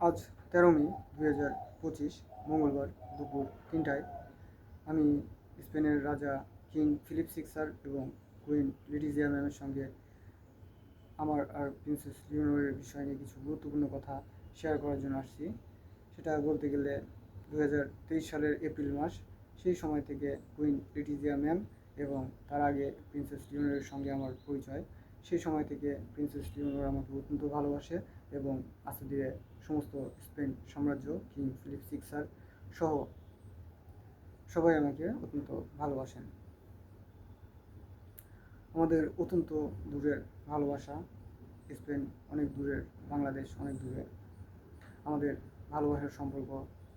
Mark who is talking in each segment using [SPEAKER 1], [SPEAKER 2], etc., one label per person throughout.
[SPEAKER 1] আজ 13 মে 2025 মঙ্গলবার দুপুর 3টায় আমি স্পেনের রাজা কিং ফিলিপ সিক্স স্যার এবং কুইন লেটিজিয়া ম্যামের সঙ্গে আমার আর প্রিন্সেস লিওনোরের বিষয় নিয়ে কিছু গুরুত্বপূর্ণ কথা শেয়ার করার জন্য আসছি। সেটা বলতে গেলে 2023 সালের এপ্রিল মাস, সেই সময় থেকে কুইন লেটিজিয়া ম্যাম এবং তার আগে প্রিন্সেস লিওনোরের সঙ্গে আমার পরিচয়। সেই সময় থেকে প্রিন্সেস লিওনোর আমাকে অত্যন্ত ভালোবাসে এবং আস্তে ধীরে সমস্ত স্পেন সাম্রাজ্য কিং ফিলিপ সিক্স স্যার সহ সবাই আমাকে অত্যন্ত ভালোবাসেন। আমাদের অত্যন্ত দূরের ভালোবাসা, স্পেন অনেক দূরের, বাংলাদেশ অনেক দূরে। আমাদের ভালোবাসার সম্পর্ক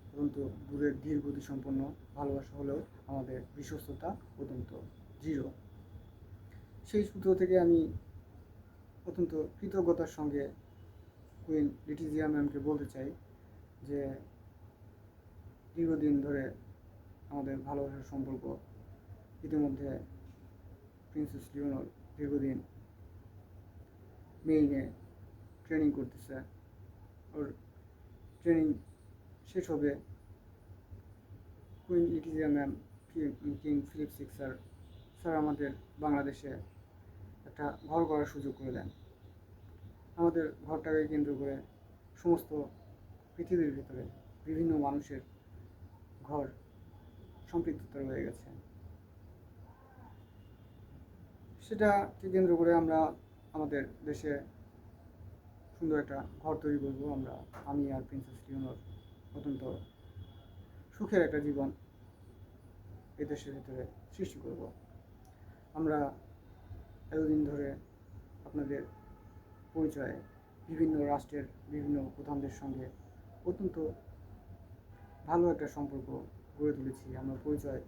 [SPEAKER 1] অত্যন্ত দূরের ধীরগতি সম্পন্ন ভালোবাসা হলেও আমাদের বিশ্বস্ততা অত্যন্ত দৃঢ়। সেই সূত্র থেকে আমি অত্যন্ত কৃতজ্ঞতার সঙ্গে কুইন লেটিজিয়া ম্যামকে বলতে চাই যে দীর্ঘদিন ধরে আমাদের ভালোবাসার সম্পর্ক। ইতিমধ্যে প্রিন্সেস লিওনোর দীর্ঘদিন মেইনে ট্রেনিং করতেছে। ওর ট্রেনিং শেষ হবে, Queen Letizia ma'am King Philip six sir আমাদের বাংলাদেশে একটা ঘর করার সুযোগ করে দেন। আমাদের ঘরটাকে কেন্দ্র করে সমস্ত পৃথিবীর ভিতরে বিভিন্ন মানুষের ঘর সম্পৃক্ততা রয়ে গেছে। সেটাকে কেন্দ্র করে আমরা আমাদের দেশে সুন্দর একটা ঘর তৈরি করবো। আমি আর প্রিন্সেস লিওনোর অত্যন্ত সুখের একটা জীবন এই দেশের ভিতরে সৃষ্টি করব। আমরা এতদিন ধরে আপনাদের পরিচয়ে বিভিন্ন রাষ্ট্রের বিভিন্ন প্রধানদের সঙ্গে অত্যন্ত ভালো একটা সম্পর্ক গড়ে তুলেছি, আমরা পরিচয়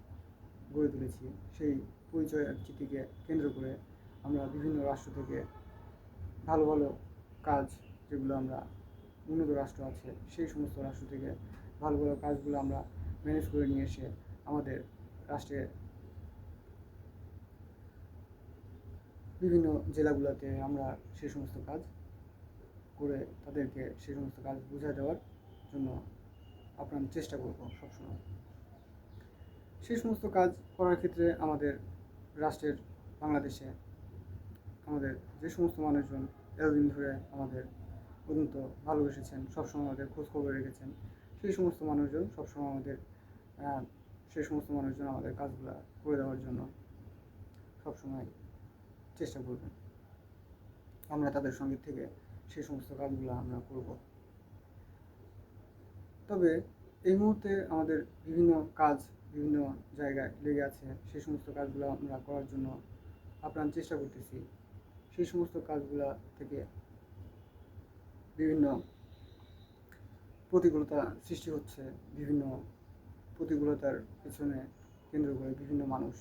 [SPEAKER 1] গড়ে তুলেছি। সেই পরিচয় চিঠিকে কেন্দ্র করে আমরা বিভিন্ন রাষ্ট্র থেকে ভালো ভালো কাজ, যেগুলো আমরা উন্নত রাষ্ট্র আছে সেই সমস্ত রাষ্ট্র থেকে ভালো ভালো কাজগুলো আমরা ম্যানেজ করে নিয়ে এসে আমাদের রাষ্ট্রের বিভিন্ন জেলাগুলোতে আমরা সেই সমস্ত কাজ করে তাদেরকে সেই সমস্ত কাজ বুঝিয়ে দেওয়ার জন্য আপ্রাণ চেষ্টা করব সবসময়। সেই সমস্ত কাজ করার ক্ষেত্রে আমাদের রাষ্ট্রের বাংলাদেশে আমাদের যে সমস্ত মানুষজন এতদিন ধরে আমাদের অত্যন্ত ভালোবেসেছেন, সবসময় আমাদের খোঁজখবর রেখেছেন, সেই সমস্ত মানুষজন সবসময় আমাদের সেই সমস্ত মানুষজন আমাদের কাজগুলো করে দেওয়ার জন্য সবসময় চেষ্টা করবেন। আমরা তাদের সঙ্গে থেকে সেই সমস্ত কাজগুলো আমরা করব। তবে এই মুহূর্তে আমাদের বিভিন্ন কাজ বিভিন্ন জায়গায় লেগে আছে, সেই সমস্ত কাজগুলো আমরা করার জন্য আপ্রাণ চেষ্টা করতেছি। সেই সমস্ত কাজগুলো থেকে বিভিন্ন প্রতিকূলতা সৃষ্টি হচ্ছে, বিভিন্ন প্রতিকূলতার পিছনে কেন্দ্র করে বিভিন্ন মানুষ,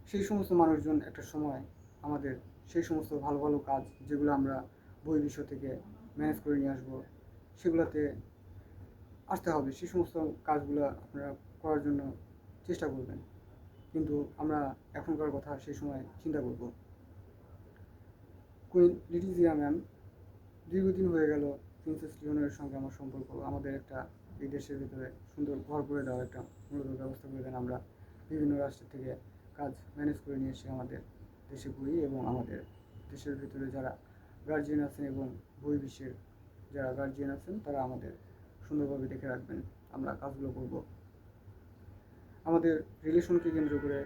[SPEAKER 1] সেই সমস্ত মানুষজন একটা সময় আমাদের সেই সমস্ত ভালো ভালো কাজ যেগুলো আমরা বহির্বিশ্ব থেকে ম্যানেজ করে নিয়ে আসবো সেগুলোতে আসতে হবে। সেই সমস্ত কাজগুলো আপনারা করার জন্য চেষ্টা করবেন, কিন্তু আমরা এখনকার কথা সেই সময় চিন্তা করব। কুইন লেটিজিয়া ম্যাম, দীর্ঘদিন হয়ে গেল প্রিন্সেস লিওনোরের সঙ্গে আমার সম্পর্ক। আমাদের একটা এই দেশের ভিতরে সুন্দর ঘর করে দেওয়ার একটা মূলত ব্যবস্থা করে দেন। আমরা বিভিন্ন রাষ্ট্র থেকে কাজ ম্যানেজ করে নিয়ে এসে আমাদের দেশে করি এবং আমাদের দেশের ভিতরে যারা গার্জিয়ান আছেন এবং বহির্বিশ্বের যারা গার্জিয়ান আছেন তারা আমাদের সুন্দরভাবে দেখে রাখবেন। আমরা কাজগুলো করব। আমাদের রিলেশনকে কেন্দ্র করে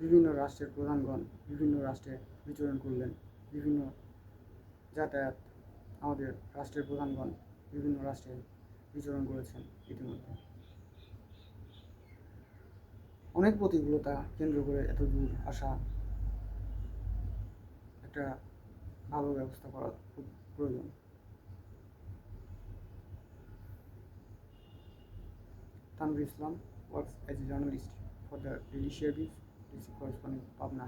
[SPEAKER 1] বিভিন্ন রাষ্ট্রের প্রধানগণ বিভিন্ন রাষ্ট্রে বিচরণ করলেন, বিভিন্ন যাতায়াত আমাদের রাষ্ট্রের প্রধানগণ বিভিন্ন রাষ্ট্রে বিচরণ করেছেন। ইতিমধ্যে অনেক প্রতিকূলতা কেন্দ্র করে এত দূর আসা, একটা ভালো ব্যবস্থা করা খুব প্রয়োজন। Tanvir Islam works as a journalist for the Daily Showbiz, DC correspondent Pabna.